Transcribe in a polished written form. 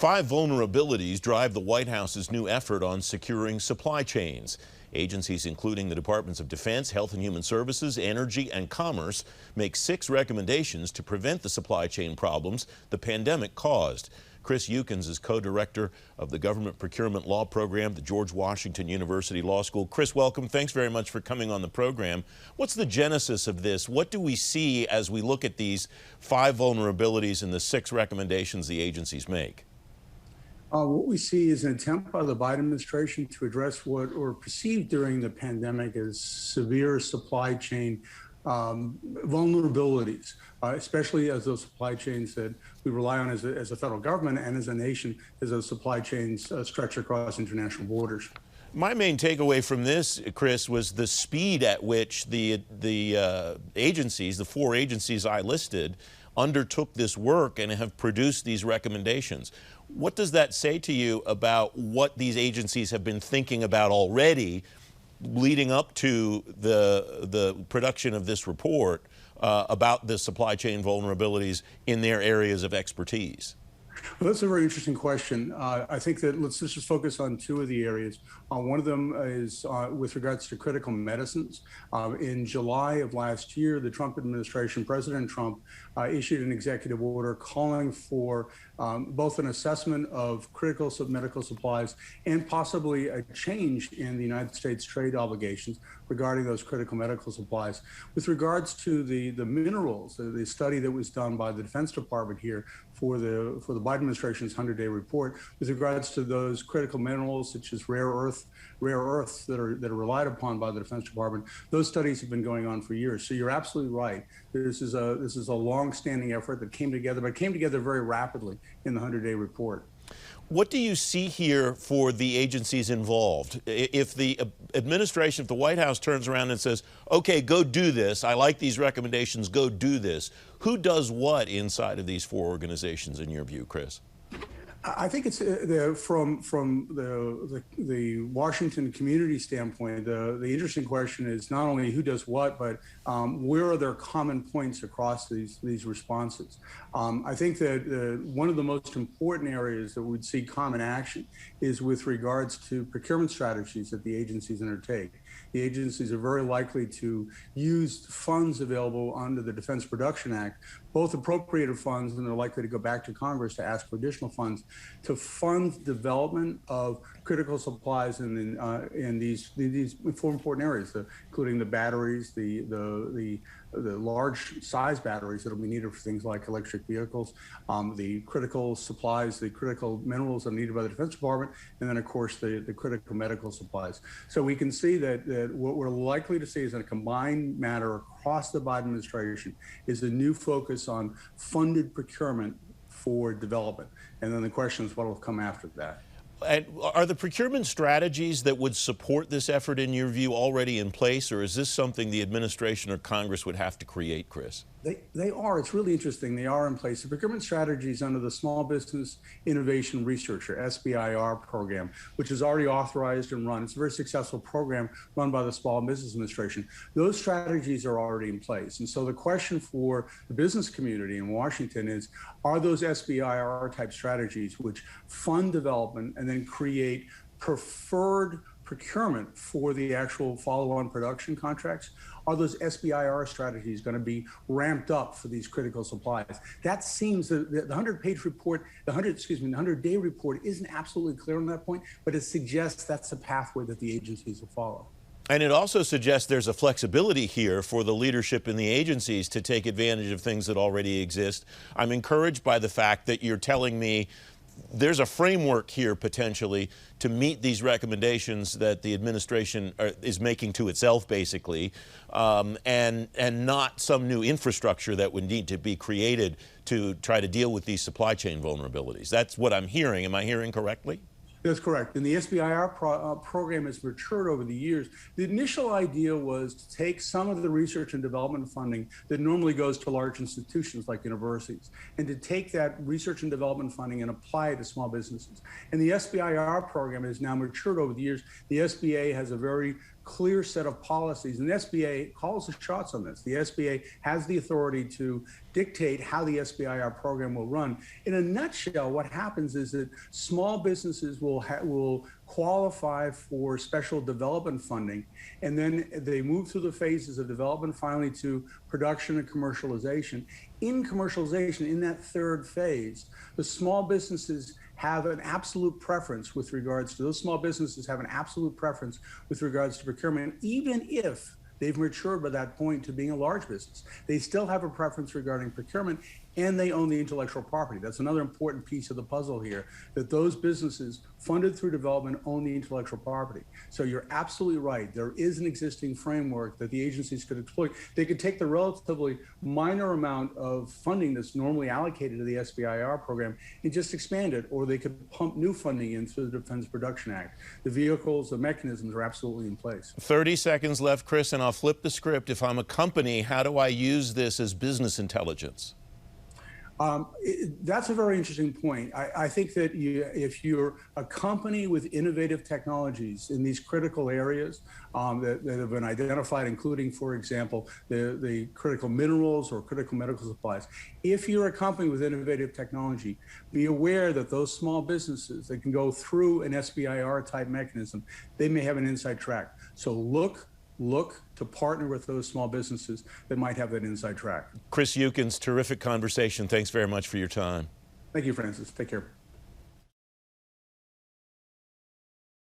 Five vulnerabilities drive the White House's new effort on securing supply chains. Agencies including the Departments of Defense, Health and Human Services, Energy, and Commerce make 6 recommendations to prevent the supply chain problems the pandemic caused. Chris Yukins is co-director of the Government Procurement Law Program at the George Washington University Law School. Chris, welcome. Thanks very much for coming on the program. What's the genesis of this? What do we see as we look at these 5 vulnerabilities and the 6 recommendations the agencies make? What we see is an attempt by the Biden administration to address what were perceived during the pandemic as severe supply chain vulnerabilities, especially as those supply chains that we rely on as a federal government and as a nation, as those supply chains stretch across international borders. My main takeaway from this, Chris, was the speed at which the agencies, the 4 agencies I listed, undertook this work and have produced these recommendations. What does that say to you about what these agencies have been thinking about already leading up to the production of this report about the supply chain vulnerabilities in their areas of expertise? Well, that's a very interesting question. I think that let's just focus on 2 of the areas. One of them is with regards to critical medicines. In July of last year, the Trump administration, President Trump, issued an executive order calling for both an assessment of critical medical supplies and possibly a change in the United States trade obligations regarding those critical medical supplies. With regards to the minerals, the study that was done by the Defense Department here for the Biden administration's 100-day report, with regards to those critical minerals such as rare earths that are relied upon by the Defense Department, those studies have been going on for years. So you're absolutely right. This is a long-standing effort that came together, but came together very rapidly in the 100-day report. What do you see here for the agencies involved? If the administration, if the White House turns around and says, okay, go do this, I like these recommendations, go do this, who does what inside of these 4 organizations in your view, Chris? I think it's from the Washington community standpoint, the interesting question is not only who does what, but where are there common points across these responses? I think that one of the most important areas that we'd see common action is with regards to procurement strategies that the agencies undertake. The agencies are very likely to use funds available under the Defense Production Act, both appropriated funds, and they're likely to go back to Congress to ask for additional funds to fund development of critical supplies in these 4 important areas, including the batteries, the large size batteries that will be needed for things like electric vehicles, the critical supplies, the critical minerals that are needed by the Defense Department, and then of course the critical medical supplies. So we can see that what we're likely to see is a combined matter across the Biden administration is a new focus on funded procurement for development. And then the question is what will come after that. And are the procurement strategies that would support this effort, in your view, already in place, or is this something the administration or Congress would have to create, Chris? They are. It's really interesting. They are in place. The procurement strategies under the Small Business Innovation Research, or SBIR program, which is already authorized and run. It's a very successful program run by the Small Business Administration. Those strategies are already in place. And so the question for the business community in Washington is, are those SBIR type strategies which fund development and then create preferred procurement for the actual follow-on production contracts, are those SBIR strategies going to be ramped up for these critical supplies? That seems the 100-page report, the 100-day report isn't absolutely clear on that point, but it suggests that's the pathway that the agencies will follow. And it also suggests there's a flexibility here for the leadership in the agencies to take advantage of things that already exist. I'm encouraged by the fact that you're telling me there's a framework here potentially to meet these recommendations that the administration is making to itself, basically, and not some new infrastructure that would need to be created to try to deal with these supply chain vulnerabilities. That's what I'm hearing. Am I hearing correctly? That's correct. And the SBIR program has matured over the years. The initial idea was to take some of the research and development funding that normally goes to large institutions like universities, and to take that research and development funding and apply it to small businesses. And the SBIR program has now matured over the years. The SBA has a very clear set of policies. And the SBA calls the shots on this. The SBA has the authority to dictate how the SBIR program will run. In a nutshell, what happens is that small businesses will qualify for special development funding, and then they move through the phases of development finally to production and commercialization. In commercialization, in that third phase, the small businesses have an absolute preference with regards to procurement, even if they've matured by that point to being a large business. They still have a preference regarding procurement, and they own the intellectual property. That's another important piece of the puzzle here, that those businesses funded through development own the intellectual property. So you're absolutely right. There is an existing framework that the agencies could exploit. They could take the relatively minor amount of funding that's normally allocated to the SBIR program and just expand it, or they could pump new funding in through the Defense Production Act. The vehicles, the mechanisms are absolutely in place. 30 seconds left, Chris, and I'll flip the script. If I'm a company, how do I use this as business intelligence? That's a very interesting point. I think that if you're a company with innovative technologies in these critical areas that have been identified, including, for example, the critical minerals or critical medical supplies, if you're a company with innovative technology, be aware that those small businesses that can go through an SBIR type mechanism, they may have an inside track. So look to partner with those small businesses that might have that inside track. Chris Yukins, terrific conversation. Thanks very much for your time. Thank you, Francis. Take care.